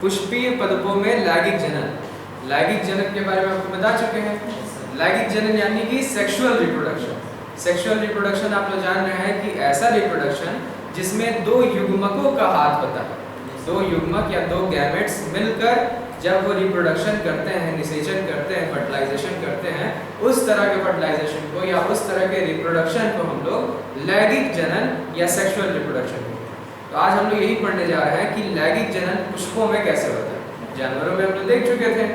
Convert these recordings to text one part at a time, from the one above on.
पुष्पीय पदपों में लैंगिक जनन। लैंगिक जनन के बारे में आपको बता चुके हैं। लैंगिक जनन यानी कि सेक्सुअल रिप्रोडक्शन। सेक्सुअल रिप्रोडक्शन आप लोग जान रहे हैं कि ऐसा रिप्रोडक्शन जिसमें दो युग्मकों का हाथ होता है। दो युग्मक या दो गैमेट्स मिलकर जब वो रिप्रोडक्शन करते हैं, निषेचन करते हैं, फर्टिलाइजेशन करते हैं, उस तरह के फर्टिलाइजेशन को या उस तरह के रिप्रोडक्शन को हम लोग लैंगिक जनन या सेक्सुअल रिप्रोडक्शन कहते हैं। तो आज हम लोग यही पढ़ने जा रहे हैं कि लैंगिक जनन पुष्पों में कैसे होता है। जानवरों में हम लोग देख चुके थे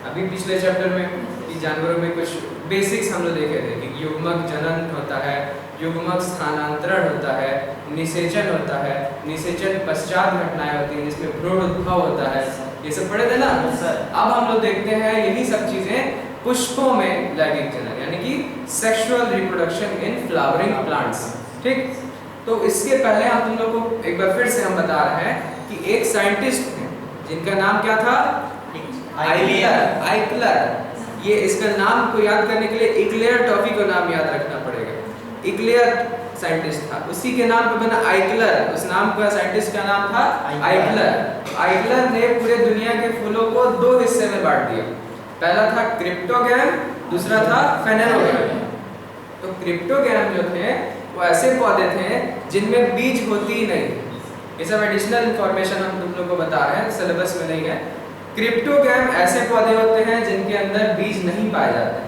अभी पिछले चैप्टर में कि जानवरों में कुछ बेसिक्स हम लोग देखे थे कि युग्मक जनन होता है, युग्मक स्थानांतरण होता है, निषेचन होता है, निषेचन पश्चात घटनाएं होती हैं जिसमें भ्रूण उद्भव होता है। ये सब पढ़े थे ना सर। अब हम लोग देखते हैं यही सब चीजें पुष्पों में लैंगिक जनन यानी कि sexual reproduction in flowering plants. ठीक, तो इसके पहले हम तुम लोग को एक बार फिर से हम बता रहे हैं कि एक साइंटिस्ट थे जिनका नाम क्या था, आइकलर। ये इसका नाम को याद करने के लिए इक्लेयर टॉफी को नाम याद रखना पड़ेगा। इक्लेयर साइंटिस्ट था, उसी के नाम पे बना आइकलर। उस नाम का साइंटिस्ट का नाम था आइकलर। आइकलर ने पूरे दुनिया के फूलों को दो हिस्से में बांट दिया। पहला था क्रिप्टोगैम, दूसरा था फेनेरोगैम। तो क्रिप्टोगैम जो थे वो ऐसे पौधे थे जिनमें बीज होती ही नहीं। ये सब एडिशनल इंफॉर्मेशन हम तुम लोग को बता रहे हैं, सिलेबस में नहीं है। क्रिप्टोगैम ऐसे पौधे होते हैं जिनके अंदर बीज नहीं पाए जाते हैं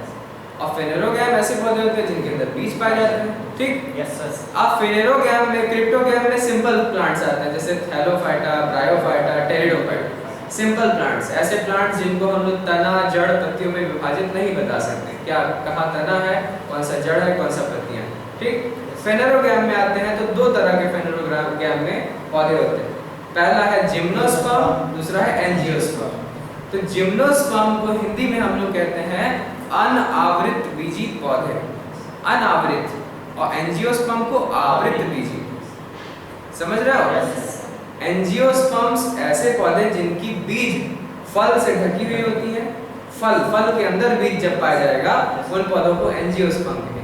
और फेनेरोगैम ऐसे पौधे होते हैं जिनके अंदर बीज पाए जाते हैं। ठीक, यस सर। अब फेनेरोगैम में, क्रिप्टोगैम में सिंपल प्लांट्स आते हैं जैसे Thallophyta, bryophyta, pteridophyta. Simple plants, ऐसे प्लांट्स जिनको हम लोग तना, जड़, पत्तियों में विभाजित नहीं बता सकते, क्या कहाँ तना है, कौन सा जड़ है, कौन सा पत्तियां। ठीक, फेनेरोगैम में आते हैं तो दो तरह के फेनेरोगैम में पौधे होते हैं। पहला है जिम्नोस्पर्म, दूसरा है एंजियोस्पर्म। तो जिम्नोस्पर्म को हिंदी में हम लोग कहते हैं अनावृत बीजी पौधे, अनावृत, और एंजियोस्पर्म को आवृत बीजी। समझ रहे हो? एंजियोस्पर्म्स ऐसे पौधे जिनकी बीज फल से ढकी हुई होती है। फल के अंदर बीज जब पाया जाएगा उन पौधों को एंजियोस्पर्म कहेंगे।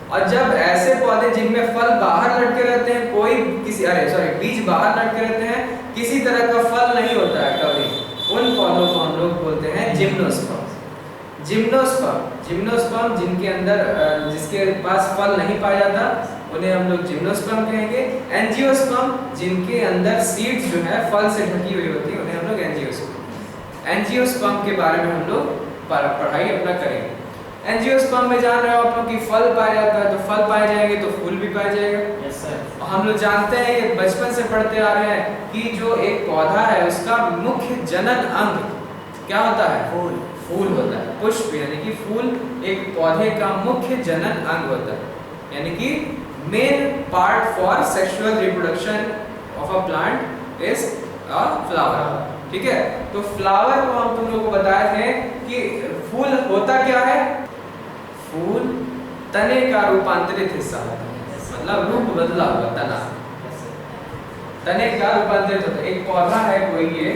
और जब ऐसे पौधे जिनमें फल बाहर लटके रहते हैं, बीज बाहर लटके रहते हैं, किसी तरह का फल नहीं होता है कभी, उन पौधों को हम लोग बोलते हैं जिम्नोस्पर्म। जिम्नोस्पर्म जिनके अंदर जिसके पास फल नहीं पाया जाता उन्हें हम लोग जिम्नोस्पर्म कहेंगे। एंजियोस्पर्म जिनके अंदर सीड्स जो है फल से ढकी हुई होती है उन्हें हम लोग एंजियोस्पर्म। एंजियोस्पर्म के बारे में हम लोग पढ़ाई अपना करेंगे। एंजियोस्पर्म में जान रहे हो आप लोग कि फल पाया जाता है, तो फल पाए जाएंगे तो फूल भी पाया जाएगा। Yes sir. और हम लोग जानते हैं, ये बचपन से पढ़ते आ रहे हैं कि जो एक पौधा है उसका मुख्य जनन अंग क्या होता है? फूल होता है। पुष्प यानी कि फूल एक पौधे का मुख्य जनन अंग होता है, यानी कि main part for sexual reproduction of a plant is a flower. ठीक है, तो फ्लावर को हम तुम लोग को बताए थे कि फूल होता क्या है? फूल तने का रूपांतरित हिस्सा होता है, मतलब रूप बदला हुआ तना, तने का रूपांतरित होता है। एक पौधा है कोई, ये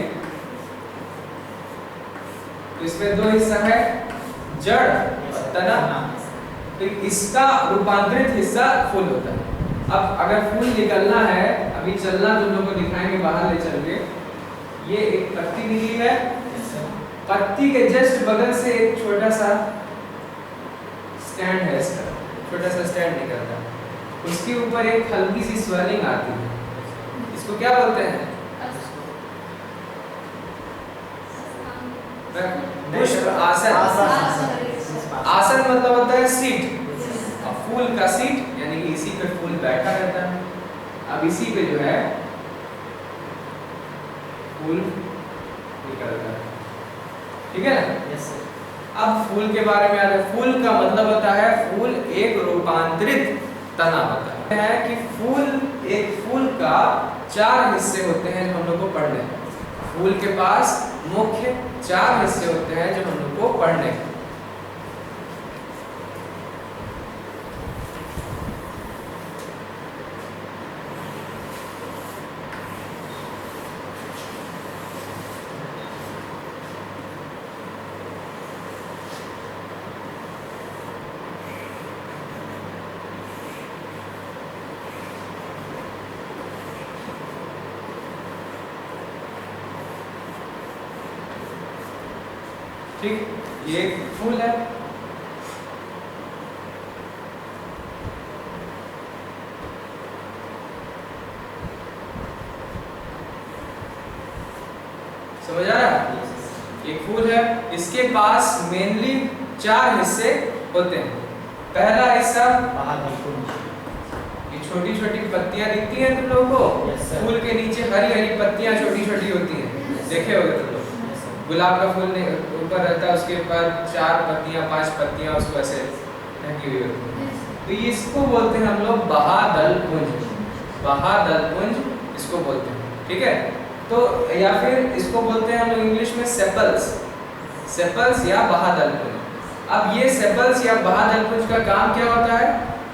तो इसमें दो हिस्सा है, जड़ और तना। तो इसका रूपांतरित हिस्सा फूल होता है। अब अगर फूल निकलना है, अभी चलना तुम लोग को दिखाएंगे, बाहर ले चल के। ये एक पत्ती निकली है, पत्ती के जस्ट बगल से एक छोटा सा स्टैंड है, इसका छोटा सा स्टैंड निकलता है, उसके ऊपर एक हल्की सी स्वेलिंग आती है। इसको क्या बोलते हैं? पुष्प आसन। आसन मतलब होता है सीट, और फूल का सीट यानी कि इसी पे फूल बैठा रहता है। अब इसी पे जो है फूल निकलता है। ठीक है ना? Yes sir. अब फूल के बारे में आते हैं। फूल का मतलब होता है, फूल एक रूपांतरित तना होता है कि फूल का 4 हिस्से होते हैं जो हम लोग को पढ़ने हैं। फूल के पास मुख्य 4 हिस्से होते हैं जो हम लोग को पढ़ने हैं। ठीक, ये एक फूल है। समझ आ रहा है? एक फूल है, इसके पास मेनली 4 हिस्से होते हैं। पहला हिस्सा, ये छोटी छोटी पत्तियां दिखती हैं तुम लोगों को? yes, फूल के नीचे हरी हरी पत्तियां छोटी छोटी होती हैं, देखे होगे तुम लोग। गुलाब का फूल ऊपर रहता है, उसके ऊपर 4 पत्तियां 5 पत्तियां उसको ऐसे ढकी हुई होती हैं। तो ये इसको बोलते हैं हम लोग बहादल पुंज, बहादल पुंज इसको बोलते हैं, ठीक है। तो या फिर इसको बोलते हैं हम लोग इंग्लिश में सेपल्स, सेपल्स या बहादल पुंज। अब ये सेपल्स या बहादल पुंज का काम क्या होता है?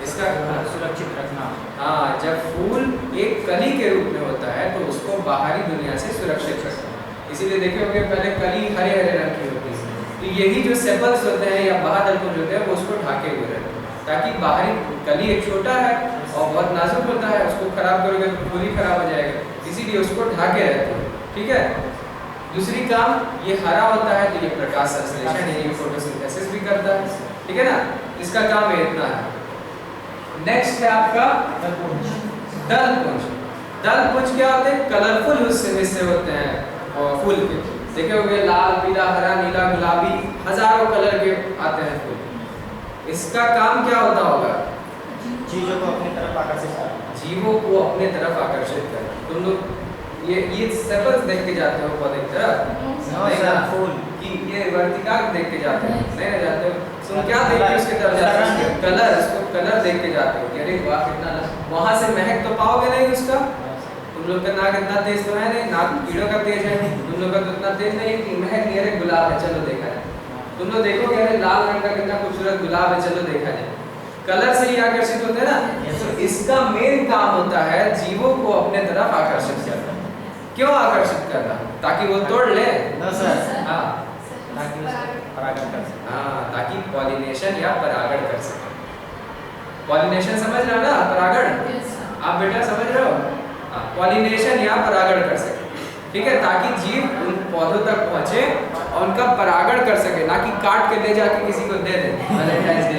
इसका सुरक्षित रखना। हाँ, जब फूल एक कली के रूप में होता है तो उसको बाहरी दुनिया से सुरक्षित रखना। इसीलिए देखे होंगे पहले कली हरे हरे रंग की होती है, तो यही जो सेपल्स होते हैं या बहादल पुंज होते हैं वो उसको ढाके हुए रहते हैं, ताकि बाहरी कली एक छोटा है और बहुत नाजुक होता है, उसको खराब करोगे तो फूल ही खराब हो जाएगा, इसीलिए उसको ढाके रहते हैं, ठीक है। दूसरी काम, ये हरा होता है तो ये प्रकाश संश्लेषण यानी फोटोसिंथेसिस भी करता है, ठीक है ना। इसका काम ये इतना है। नेक्स्ट है आपका दल पुंज। दल पुंज क्या होते हैं? कलरफुल हिस्से होते हैं फूल के, देखे होंगे लाल, पीला, हरा, नीला, गुलाबी, हजारों कलर के आते हैं फूल। इसका काम क्या होता होगा? चीजों को अपनी तरफ आकर्षित करना, जीवों को अपने तरफ आकर्षित करना। तुम लोग ये सेपल्स देख के जाते हो पौधे की तरफ? नहीं ना, फूल कि ये वर्तिका देख के जाते हो? नहीं ना जाते हो। तुम क्या देख के उसके तरफ जाते हो? कलर, इसको कलर देख के जाते हो कि अरे वाह कितना, वहां से महक तो पाओगे नहीं उसका। तुम लोग का नाक इतना तेज तो है नहीं, नाक कीड़ों का तेज है, तुम लोग का तो इतना तेज नहीं है कि महक नहीं, अरे गुलाब है चलो देखा जाए। तुम लोग देखोगे अरे लाल रंग का कितना खूबसूरत गुलाब है चलो देखा जाए। कलर से ही आकर्षित होते हैं ना। तो इसका मेन काम होता है जीवों को अपने तरफ आकर्षित करना। क्यों आकर्षित करना? ताकि वो तोड़ ले ना सर, हाँ, ताकि परागण कर सके। हाँ, ताकि पॉलिनेशन या परागण कर सके। पॉलिनेशन समझ रहे हो ना, परागण? आप बेटा समझ रहे हो? पॉलिनेशन या परागण कर सके, ठीक है, ताकि जीव उन पौधों तक पहुंचे और उनका परागण कर सके, ना कि काट के ले जाके किसी को दे दे वैलेंटाइंस डे।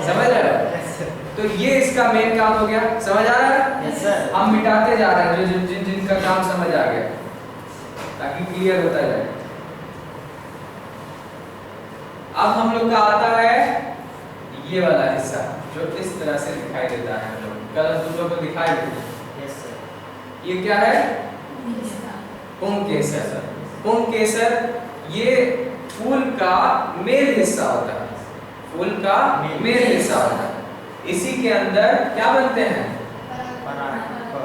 समझ रहे हो? तो ये इसका मेन काम हो गया। समझ आ रहा है? Yes sir. हम मिटाते जा रहे हैं जो जिनका काम समझ आ गया, ताकि क्लियर होता जाए। अब हम लोग का आता है ये वाला हिस्सा जो इस तरह से दिखाई देता है। कल तुम लोग को दिखाई देता है। Yes sir. ये क्या है? पुंकेसर। पुंकेसर ये फूल का मेल हिस्सा होता है, फूल का मेल हिस्सा होता है। इसी के अंदर क्या बनते हैं?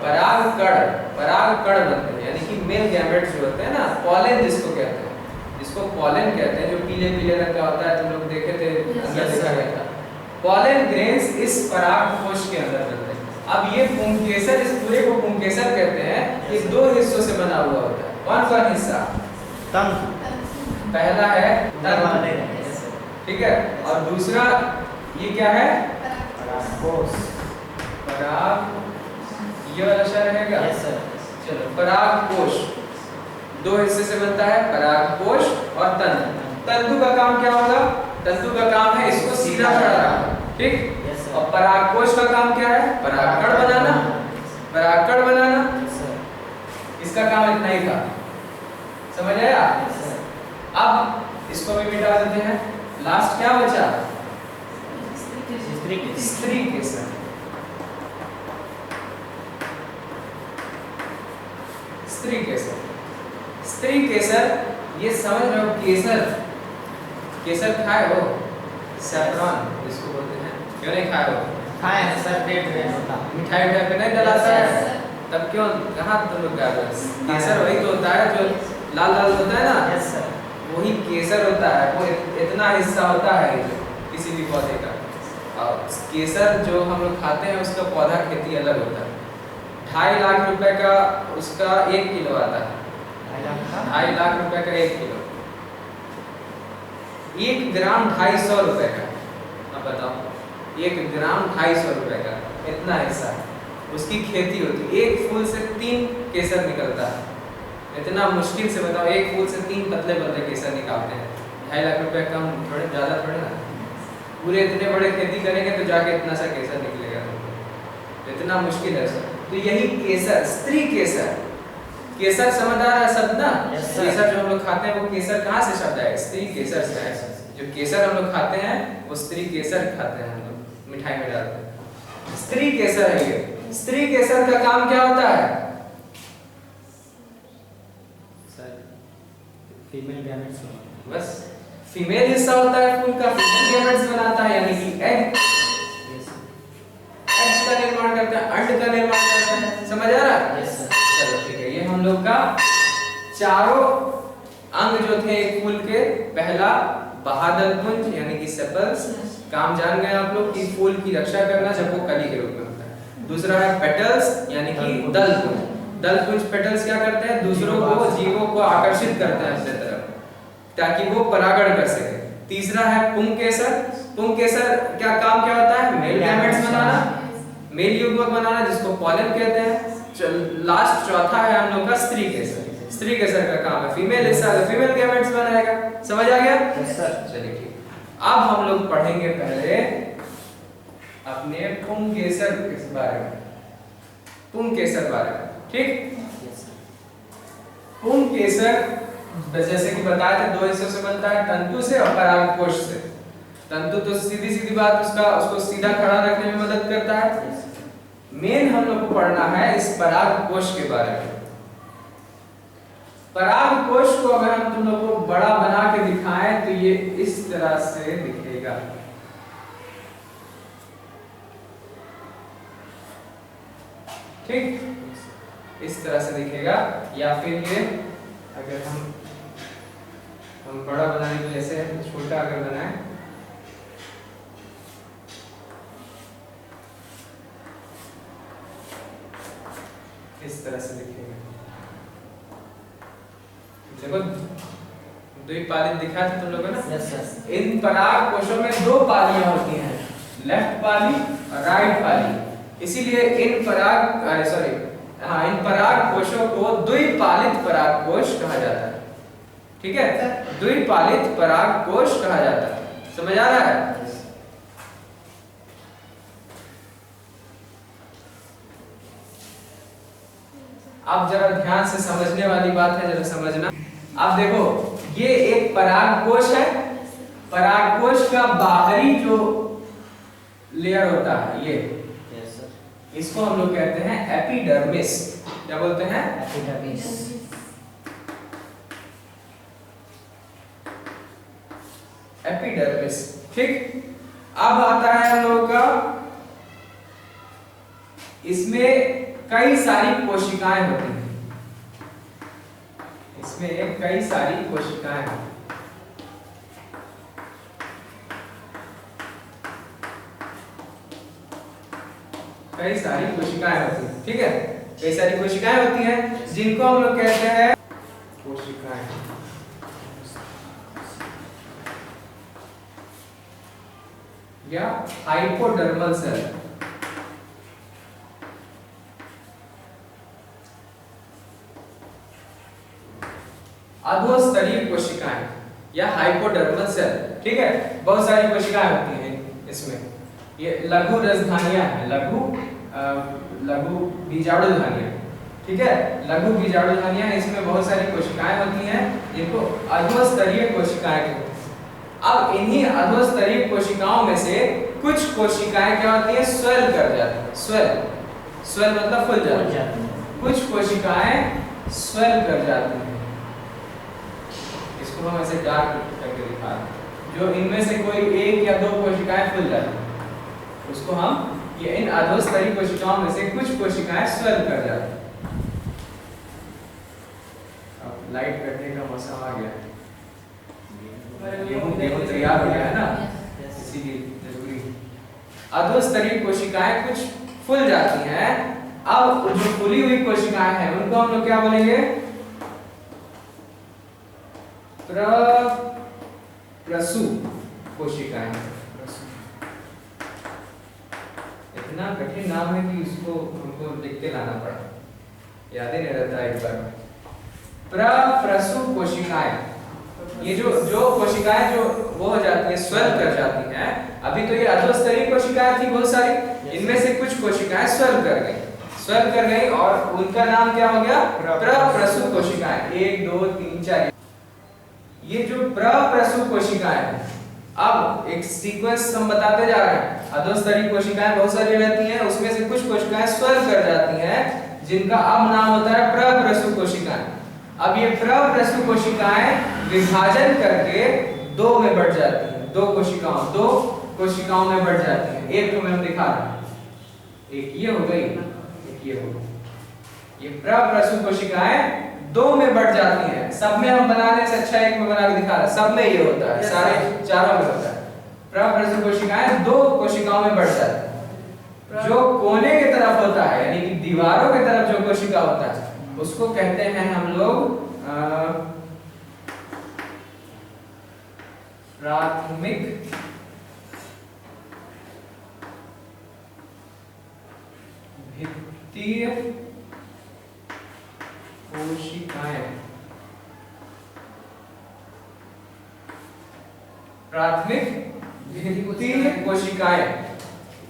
परागकण, परागकण बनते हैं, यानी कि मेल गैमेट्स जो होते हैं ना, पॉलन जिसको कहते हैं, जिसको पॉलन कहते हैं, जो पीले पीले रंग का होता है, तुम लोग देखे थे, अंदर देखा गया था। पॉलन ग्रेन्स इस परागकोश के अंदर बनते हैं। अब ये पुंकेसर, इस पूरे को पुंकेसर कहते हैं। ये 2 हिस्सों से बना हुआ होता है। कौन कौन हिस्सा? तंतु, पहला है तंतु, ठीक है, और दूसरा ये क्या है? परागकोश। पराग, ये वाला शब्द रहेगा। Yes sir. चलो, परागकोश 2 हिस्से से बनता है, परागकोश और तंतु। तंतु का काम क्या होगा? तंतु का काम है इसको सीधा खड़ा रखना, ठीक। Yes sir. और परागकोश का काम क्या है? परागकण बनाना, परागकण बनाना। Yes sir. इसका काम इतना ही था। समझ आया? Yes sir. अब इसको भी मिटा देते हैं। लास्ट क्या बचा? स्त्री केसर। स्त्री केसर, स्त्री केसर, ये समझ रहे हो? केसर, केसर खाए हो? सैफरॉन इसको बोलते हैं, क्यों नहीं खाए हो? खाए हैं सर, डेट होता है। मिठाई उठाई पे नहीं डलाता है, तब क्यों, कहाँ तुम लोग खाए हो? केसर वही तो होता है जो लाल लाल होता है ना। Yes sir. वही केसर होता है, वो इतना हिस्सा होता है किसी भी पौधे का। और केसर जो हम लोग खाते हैं उसका पौधा खेती अलग होता है। 2.5 लाख रुपए का उसका 1 किलो आता है। 2.5 लाख रुपए का 1 किलो, 1 ग्राम 250 रुपए का। अब बताओ, 1 ग्राम 250 रुपए का, इतना हिस्सा उसकी खेती होती है। एक फूल से 3 केसर निकलता है, इतना मुश्किल से बताओ, एक फूल से 3 पतले पतले केसर निकालते हैं। 2.5 लाख रुपए कम थोड़े, ज़्यादा थोड़े ना। पूरे इतने बड़े खेती करेंगे तो जाके इतना सा केसर निकलेगा, तो इतना मुश्किल है सर। तो यही केसर, स्त्री केसर, केसर समझ आ रहा है शब्द ना? Yes, sir. केसर जो हम लोग खाते हैं वो केसर कहाँ से शब्द है? स्त्री केसर से है। जो केसर हम लोग खाते हैं वो स्त्री केसर खाते हैं हम लोग, मिठाई में डालते हैं। स्त्री केसर है ये। स्त्री केसर का काम क्या होता है? सर फीमेल गैमेट्स बस फीमेल हिस्सा होता है फूल का, फीमेल गैमेट्स बनाता है, यानी कि एग, एग्स का निर्माण करता है, अंड का निर्माण करता है। समझ आ रहा है? Yes sir. चलो ठीक है, ये हम लोग का चारों अंग जो थे एक फूल के। पहला बाह्यदल पुंज यानी कि सेपल्स, काम जान गए आप लोग कि फूल की रक्षा करना जब वो कली के रूप में होता है। दूसरा है पेटल्स यानी कि दल पुंज। दल पुंज पेटल्स क्या करते हैं? दूसरों को, जीवों को आकर्षित करते हैं अपने तरफ ताकि वो परागण कर सके। तीसरा है पुंकेसर। पुंकेसर क्या काम क्या होता है? मेल गैमेट्स बनाना, मेल युग्मक बनाना जिसको पॉलन कहते हैं। लास्ट चौथा है हम लोग का स्त्री केसर। स्त्री केसर का काम है फीमेल हिस्सा, फीमेल गैमेट्स बनाएगा। समझ आ गया? Yes sir. चलिए ठीक। अब हम लोग पढ़ेंगे पहले अपने पुंकेसर के बारे में, पुंकेसर बारे में, ठीक? पुंकेसर जैसे कि बताया था 2 हिस्सों से बनता है, तंतु से और परागकोश से। तंतु तो सीधी सीधी बात, उसको सीधा खड़ा रखने में मदद करता है। मेन हम लोग को पढ़ना है इस परागकोश के बारे में। परागकोश को अगर हम तुम लोग को बड़ा बना के दिखाएं तो ये इस तरह से दिखेगा। ठीक, इस तरह से दिखेगा। या फिर ये अगर हम बड़ा बनाने के लिए ऐसे छोटा अगर बनाए, इस तरह से दिखेगा। देखो द्विपालित दिखा था तुम लोगों ने ना? Yes sir. इन पराग कोशों में 2 पालियां होती हैं, लेफ्ट पाली और राइट पाली। इसीलिए इन पराग कोशों को द्विपालित पराग कोश कहा जाता है। ठीक है, द्विपालित पराग कोश कहा जाता है। समझ आ रहा है? अब जरा ध्यान से समझने वाली बात है, जरा समझना। अब देखो ये एक परागकोश है। परागकोश का बाहरी जो लेयर होता है ये, यस सर। इसको हम लोग कहते हैं एपिडर्मिस। क्या बोलते हैं? एपिडर्मिस। एपिडर्मिस। ठीक, अब आता है हम लोगों का, इसमें कई सारी कोशिकाएं होती हैं। इसमें कई सारी कोशिकाएं होती हैं। कई सारी कोशिकाएं होती हैं। ठीक है, कई सारी कोशिकाएं होती हैं जिनको हम लोग कहते हैं कोशिकाएं या हाइपोडर्मल सेल। अधोस्तरीय कोशिकाएं या हाइपोडर्मल सेल। ठीक है, बहुत सारी कोशिकाएं होती हैं इसमें। ये लघु रसधानियां हैं, लघु बीजाणुधानियां। ठीक है, लघु बीजाणुधानियां, इसमें बहुत सारी कोशिकाएं होती हैं जिनको अधोस्तरीय कोशिकाएं कहते हैं। अब इन्हीं अधोस्तरीय कोशिकाओं में से कुछ कोशिकाएं क्या होती हैं? स्वेल कर जाती हैं। स्वेल मतलब फूल जाती हैं। कुछ कोशिकाएं स्वेल कर जाती हैं। इसको हम ऐसे डार्क करके दिखा रहे हैं। जो इनमें से कोई 1 या 2 कोशिकाएं फूल जाती हैं, उसको हम, ये इन अधोस्तरीय कोशिकाओं में से कुछ कोशिकाएं स्वेल कर जाती हैं। अब लाइट कटने का मौसम आ गया है, गेहूं तैयार हो गया है ना, इसीलिए जरूरी है। अधोस्तरीय कोशिकाएं कुछ फूल जाती हैं। अब जो फूली हुई कोशिकाएं हैं उनको हम लोग क्या बोलेंगे? प्रसू कोशिकाएं। इतना कठिन नाम है कि उसको हमको लिख के लाना पड़ा, याद ही नहीं रहता एक बार। प्रप्रसु कोशिकाएं, ये जो कोशिकाएं जो वो हो जाती है, स्वेल कर जाती हैं। अभी तो ये अधोस्तरीय कोशिकाएं थी बहुत सारी, इनमें से कुछ कोशिकाएं स्वेल कर गई और उनका नाम क्या हो गया? प्रप्रसु कोशिकाएं। 1 2 3 4। ये जो प्रप्रसु कोशिकाएं, अब एक सीक्वेंस हम बताते जा रहे हैं। अधोस्तरीय कोशिकाएं बहुत सारी रहती हैं, उसमें से कुछ कोशिकाएं स्वेल कर जाती हैं, जिनका अब नाम होता है प्रप्रसु कोशिकाएं। अब ये प्रप्रसु कोशिकाएं विभाजन करके दो में बढ़ जाती हैं, दो कोशिकाओं में बढ़ जाती हैं। एक तो मैं दिखा रहा हूं, एक ये हो गई, एक ये हो गई। ये प्रप्रसु कोशिकाएं दो में बढ़ जाती हैं। सब में हम बनाने से अच्छा एक में बना के दिखा रहे हैं, सब में ये होता है, सारे चारों में होता है। प्रप्रसु कोशिकाएं दो कोशिकाओं में बढ़ जाती हैं। जो कोने की तरफ होता है, यानी कि दीवारों की तरफ जो कोशिका होता है, उसको कहते हैं हम लोग प्राथमिक भित्तीय कोशिकाएं। प्राथमिक भित्तीय कोशिकाएं,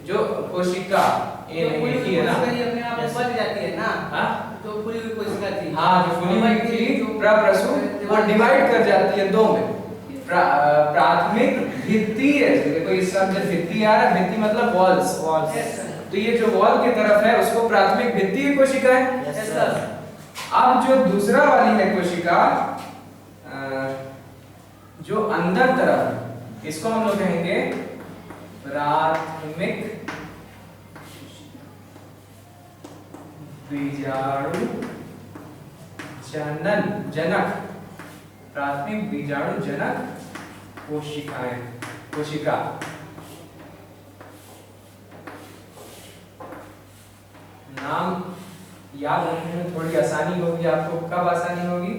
जो कोशिका ये नहीं थी है ना, अपने आप बढ़ जाती है ना। हाँ जो पूरी हुई कोशिका थी, हाँ, जो फूली हुई थी प्रप्रसु, वो डिवाइड कर जाती है दो में। प्राथमिक भित्तीय, देखो ये शब्द भित्ति आ रहा है, भित्ति मतलब वॉल्स, तो ये जो वॉल की तरफ है उसको प्राथमिक भित्तीय कोशिका है। अब जो दूसरा वाली है कोशिका जो अंदर तरफ, इसको हम लोग कहेंगे प्राथमिक बीजाणु जनक, प्राथमिक बीजाणु जनक कोशिका। नाम याद रखने में थोड़ी आसानी होगी आपको। कब आसानी होगी?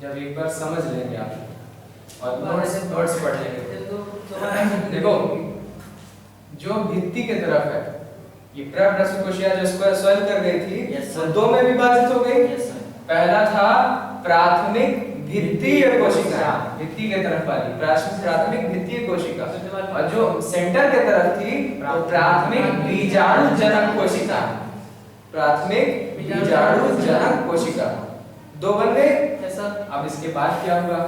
जब एक बार समझ लेंगे आप और नोट्स पढ़ लेंगे। देखो, जो भित्ति की तरफ है, ये प्रप्रसु कोशिका जो स्वेल कर गई थी, वो दो में विभाजित हो गई। पहला था प्राथमिक भित्तीय कोशिका, भित्ति के तरफ वाली प्राथमिक भित्तीय कोशिका, और जो सेंटर के तरफ थी वो प्राथमिक बीजाणु जनक कोशिका। प्राथमिक बीजाणु जनक कोशिका दो बन गए। अब इसके बाद क्या हुआ?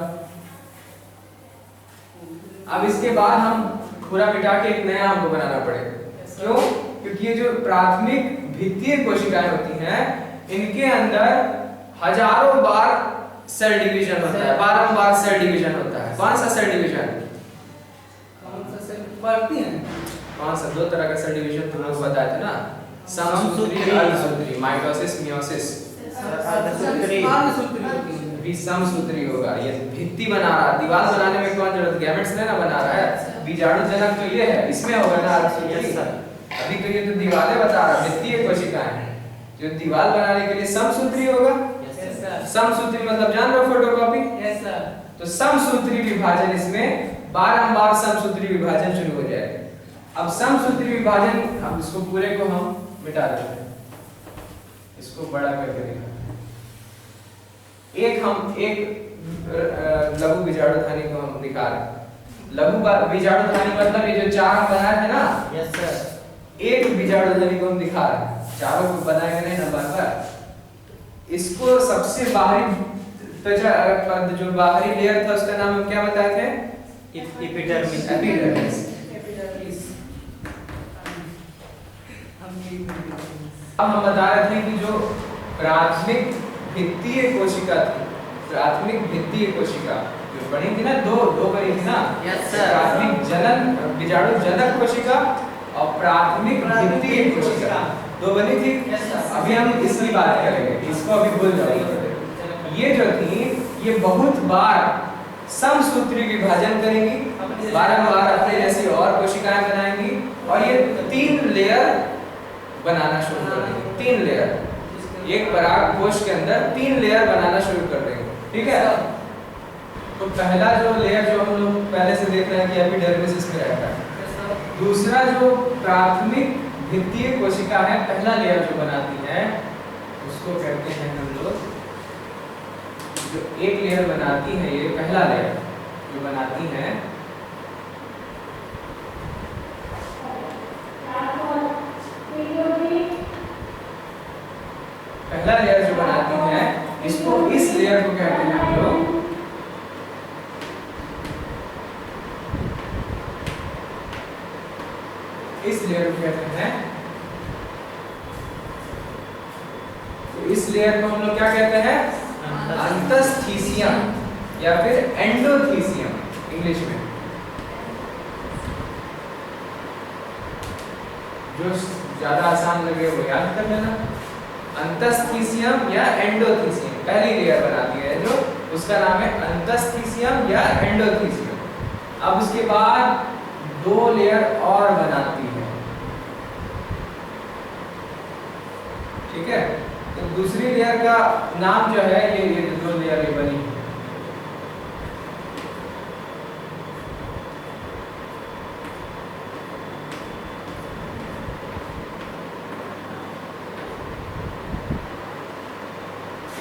अब इसके बाद हम पूरा मिटा के एक नया हमको बनाना पड़ेगा। क्यों? क्योंकि ये जो प्राथमिक भित्तीय कोशिकाएं होती हैं, इनके अंदर हजारों बार सेल डिवीजन होता है, बारंबार सेल डिवीजन होता है। कौन सा सेल डिवीजन? कौन सा सेल बढ़ती है? कौन सा? दो तरह का सेल डिवीजन तुम लोग बताए थे ना, समसूत्री, अर्धसूत्री, माइटोसिस, मियोसिस। भी समसूत्री होगा। ये भित्ति बना रहा, दीवार बनाने में कौन जरूरत, गैमेट्स ने ना बना रहा है। बीजाणु जनक तो ये है, इसमें होगा ना अर्धसूत्री। अभी तो ये तो दीवारें बता रहा, भित्तीय कोशिकाएं जो दीवार बनाने के लिए समसूत्री होगा। समसूत्री मतलब जान रहे हो, फोटोकॉपी। Yes sir. तो समसूत्री विभाजन, इसमें बारंबार समसूत्री विभाजन शुरू हो जाएगा। अब समसूत्री विभाजन, अब इसको पूरे को हम मिटा देते हैं, इसको बड़ा करके दिखा। एक लघु बीजाणुधानी को हम दिखा रहे हैं। लघु बीजाणुधानी मतलब ये जो चार हम बनाए थे ना, यस सर, एक बीजाणुधानी को हम दिखा रहे हैं, चारों को बनाए नहीं ना बार-बार। इसको सबसे बाहरी त्वचा, जो बाहरी लेयर था उसका नाम हम क्या बताए थे? एपिडर्मिस। एपिडर्मिस। अब हम बता रहे थे कि जो प्राथमिक भित्तीय कोशिका थी, प्राथमिक भित्तीय कोशिका जो बनी थी ना, दो बनी थी ना, यस सर। प्राथमिक जनन बीजाणु जनक कोशिका और प्राथमिक भित्तीय कोशिका दो बनी थी। अभी हम इसकी बात करेंगे, इसको अभी भूल जाओ। ये जो थी, ये बहुत बार समसूत्री विभाजन करेंगी, बारंबार अपने जैसी और कोशिकाएं बनाएंगी, और ये 3 लेयर बनाना शुरू कर देंगे। 3 लेयर, एक पराग कोश के अंदर 3 लेयर बनाना शुरू कर देंगे। ठीक है? तो पहला जो लेयर जो हम लोग पहले से देख रहे हैं कि एपिडर्मिस इसमें रहता है। दूसरा जो प्राथमिक भित्तीय कोशिका है, पहला लेयर जो बनाती है, उसको कहते हैं हम लोग जो एक लेयर बनाती है, ये पहला लेयर जो बनाती है, पहला लेयर जो बनाती है, इसको इस लेयर को कहते हैं हम लोग इस लेयर को कहते हैं। तो इस लेयर को हम लोग क्या कहते हैं? अंतस्थीसियम या फिर एंडोथीसियम इंग्लिश में। जो ज्यादा आसान लगे वो याद कर लेना। अंतस्थीसियम या एंडोथीसियम पहली लेयर बनाती है, जो उसका नाम है अंतस्थीसियम या एंडोथीसियम। अब उसके बाद दो लेयर और बनाती है, ठीक है। तो दूसरी लेयर का नाम जो है, ये दो लेयर ये बनी,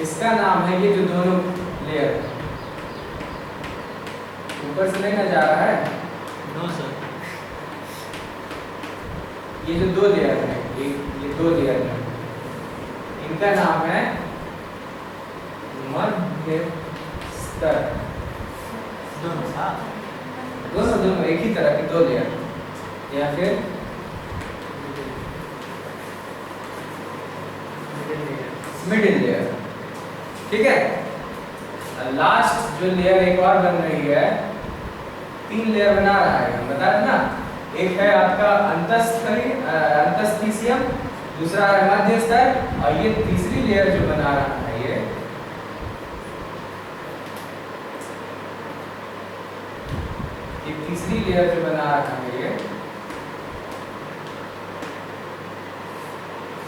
इसका नाम है, ये जो दोनों लेयर ऊपर से नहीं ना जा रहा है, नो सर, ये जो दो लेयर है, ये दो लेयर है, इनका नाम है मध्य स्तर। दोनों साथ, दोनों एक ही तरह की दो लेयर, या फिर मिडिल लेयर, ठीक है। लास्ट जो लेयर एक और बन रही है, तीन लेयर बना रहा है, हम बता रहे ना। एक है आपका अंतस्थीसियम, दूसरा है मध्य स्तर, और ये तीसरी लेयर जो बना रहा है, ये तीसरी लेयर जो बना रहा है, ये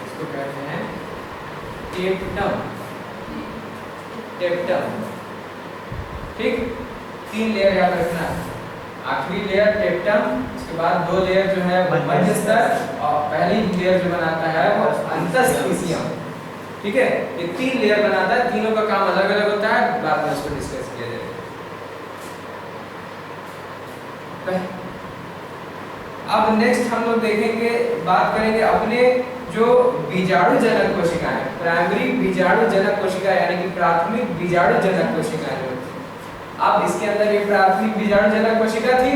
इसको कहते हैं टेप्टम। ठीक, तीन लेयर याद रखना। आखिरी लेयर टेप्टम, उसके बाद दो लेयर जो है मध्य स्तर, और पहली लेयर जो बनाता है वो अंतस्थीसियम, ठीक है। ये तीन लेयर बनाता है, तीनों का काम अलग अलग होता है, बाद में इसको डिस्कस किया जाएगा। अब नेक्स्ट हम लोग देखेंगे, बात करेंगे अपने जो बीजाणु जनक कोशिकाएं, प्राइमरी बीजाणु जनक कोशिका यानी कि प्राथमिक बीजाणु जनक कोशिकाएं जो होती हैं। अब इसके अंदर ये प्राथमिक बीजाणु जनक कोशिका थी,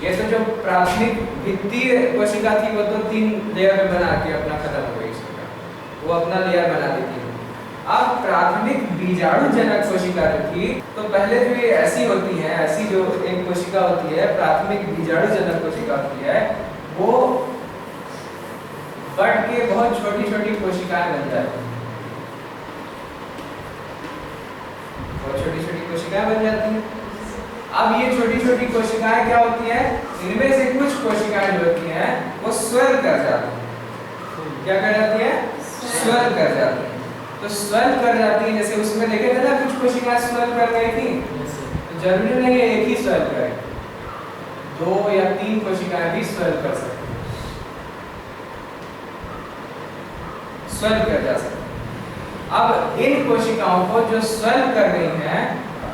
ये तो जो प्राथमिक भित्तीय कोशिका थी वो तो तीन लेयर में बना के अपना खत्म हो गई, वो अपना लेयर बना देती है। अब प्राथमिक बीजाणु जनक कोशिका जो थी, तो पहले जो ये ऐसी होती है, ऐसी जो एक कोशिका होती है, प्राथमिक बीजाणु जनक कोशिका होती है, वो बढ़ के बहुत छोटी छोटी कोशिकाएं बन जाती हैं, बहुत छोटी छोटी कोशिकाएं बन जाती हैं। अब ये छोटी छोटी कोशिकाएं क्या होती हैं, इनमें से कुछ कोशिकाएं जो होती हैं वो स्वेल कर जाती हैं। क्या कर जाती है? स्वेल कर जाती हैं। तो स्वेल कर जाती है, जैसे उसमें देखे थे ना कुछ कोशिकाएं स्वेल कर गई थी, तो जरूरी नहीं है एक ही स्वेल करे, दो या तीन कोशिकाएं भी स्वेल कर सकती हैं, स्वेल कर जा सकती है। अब इन कोशिकाओं को जो स्वेल कर रही हैं,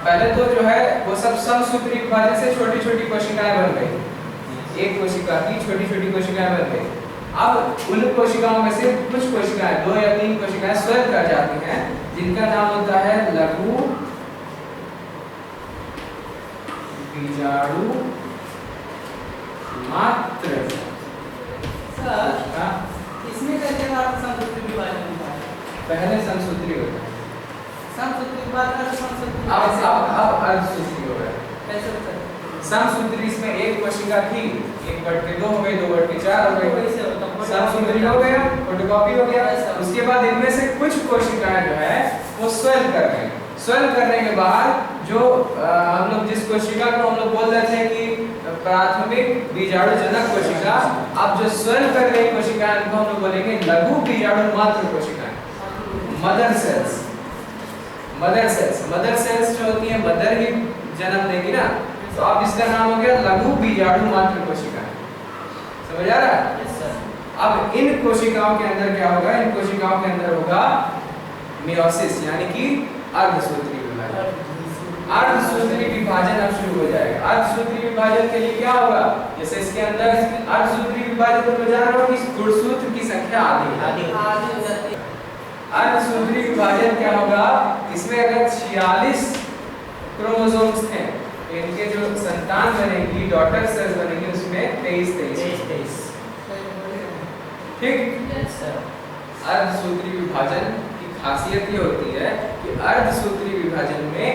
पहले तो जो है वो सब समसूत्री विभाजन से छोटी छोटी कोशिकाएं बन गई, एक कोशिका की छोटी छोटी कोशिकाएं बन गई। अब उन कोशिकाओं में से कुछ कोशिकाएं, दो या तीन कोशिकाएं स्वेल कर जाती हैं, जिनका नाम होता है लघु बीजाणु मात्र। सर, इसमें कैसे बात समसूत्री विभाजन होता है? पहले समसूत्री होता है, समसूत्री विभाजन, समसूत्री अब अर्धसूत्री हो गया। कैसे होता है? समसूत्री इसमें एक कोशिका थी, एक बढ़ के दो हो गई, दो बढ़ के चार हो गई, कैसे होता है? समसूत्री हो गया, फोटोकॉपी हो गया। उसके बाद इनमें से कुछ कोशिकाएं जो है वो स्वेल कर गई। स्वेल करने के बाद जो हम लोग जिस कोशिका को हम लोग बोल रहे थे कि प्राथमिक बीजाणु जनक कोशिका, अब जो स्वेल कर गई कोशिकाएं उनको हम लोग बोलेंगे लघु बीजाणु मात्र कोशिकाएं, मदर सेल्स। मदर सेल्स जो होती है मदर ही जन्म देगी ना, तो अब इसका नाम हो गया लघु बीजाणु मात्र कोशिका। समझ आ रहा है? Yes sir. अब इन कोशिकाओं के अंदर क्या होगा, इन कोशिकाओं के अंदर होगा मियोसिस यानी कि अर्धसूत्री विभाजन। अर्धसूत्री विभाजन अब शुरू हो जाएगा। अर्धसूत्री विभाजन के लिए क्या होगा, जैसे इसके अंदर अर्धसूत्री विभाजन में जान रहा हूं कि गुणसूत्र की संख्या आधी है। आधी आधी हो जाती है। अर्धसूत्री विभाजन क्या होगा, इसमें अगर 46 क्रोमोसोम्स थे तो इनके जो संतान बनेगी, डॉटर सेल्स बनेंगी, उसमें 23 ठीक। सर अर्धसूत्री विभाजन की खासियत ये होती है कि अर्धसूत्री विभाजन में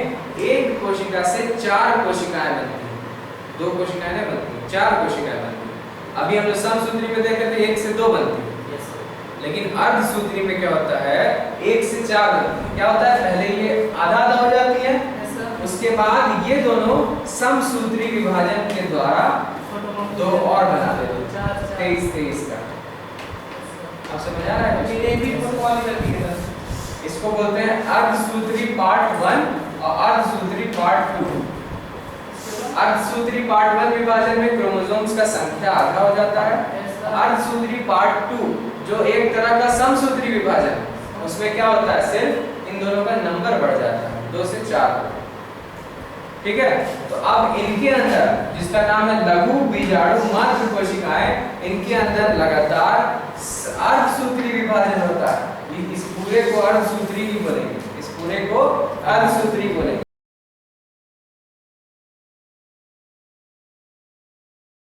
एक कोशिका से 4 कोशिकाएं बनती हैं, 2 कोशिकाएं नहीं बनती, 4 कोशिकाएं बनती हैं। अभी हम लोग समसूत्री में देखे थे 1 से 2 बनती है, लेकिन अर्धसूत्री में क्या होता है 1 से 4 बनती है। क्या होता है, पहले ये आधा आधा हो जाती है, उसके बाद ये दोनों समसूत्री विभाजन के द्वारा 2 और बना देते हैं, 23 का। आप समझ आ रहा है? ये भी फोटोकॉपी करती है। इसको बोलते हैं अर्धसूत्री पार्ट 1 और अर्धसूत्री पार्ट 2। अर्धसूत्री पार्ट 1 विभाजन में क्रोमोसोम्स का संख्या आधा हो जाता है। अर्धसूत्री पार्ट 2 जो एक तरह का समसूत्री विभाजन, उसमें क्या होता है, सिर्फ इन दोनों का नंबर बढ़ जाता है, 2 से 4। ठीक है, तो अब इनके अंदर जिसका नाम है लघु बीजाणु मात्र कोशिकाएं, इनके अंदर लगातार अर्धसूत्री विभाजन होता है। इस पूरे को अर्धसूत्री ही बोलेंगे, इस पूरे को अर्धसूत्री बोलेंगे।